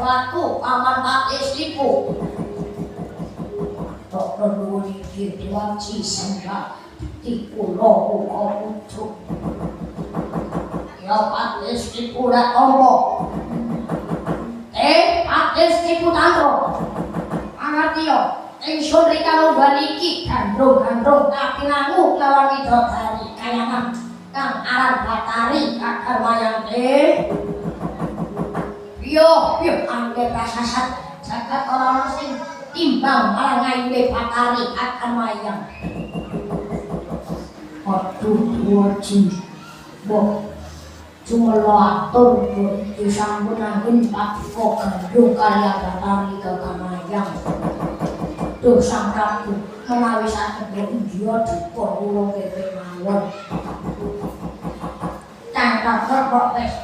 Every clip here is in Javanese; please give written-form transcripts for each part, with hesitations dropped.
aku paman Pak istriku. Tok nuwun iki diwaji sembah di pulau uga pucuk. Ya Pak istriku lek tombo. Pak istriku tantro. Angerti yo. Ingsun rika lomba niki gandrung-gandrung kapinangu lawan widodari kayangan kang aran Batari kakar wayang yo angge prasasat jagat ora ana sing timbang malah ngayune Batari kakar wayang. Aduh waji mbok cumelo atur disambut angin Pak kok gandrung karya Batari kakar wayang. Duh sang Prabu menawi saged dia dipun kula keping mawon. Kang kok wis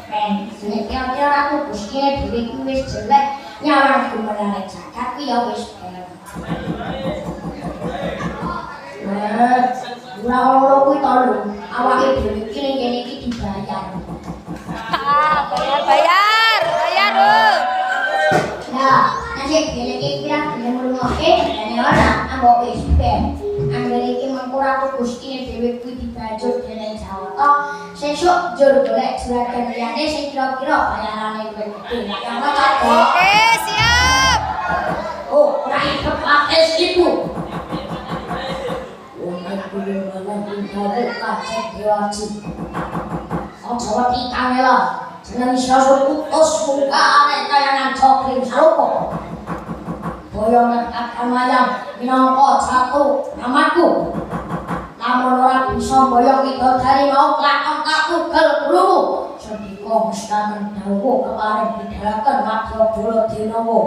nek kira-kira aku Gusti dhewe kuwi wis jelek nyawang gumenane jagat kuwi ya wis ora ora kuwi to lho awake dhewe iki ning kene iki dibayar. Bayar lho. Nah, nasib kene iki pirang dina ngrungokke dene ora ambok wis ben. Anggere iki mengko aku Gusti dhewe kuwi dibajut dening Jawata. Sesuk njur golek juragan liyane sing kira-kira bayarane luwih gedhe. Oke, siap. Oh, ora ikut pakai ibu. Wong iki malah pindahe kacek diwaji. Aja wedi kamela. Jeneng sesuk utus muka arek kayangan cokrim sarupo. Boyongan kakang wayang minangka jatuh namaku. Lamun ora bisa boyong widodari mau kelakon kakugel krungu. Sendika mestanen dawuh kepareng bidhalaken Madya Baladénawa.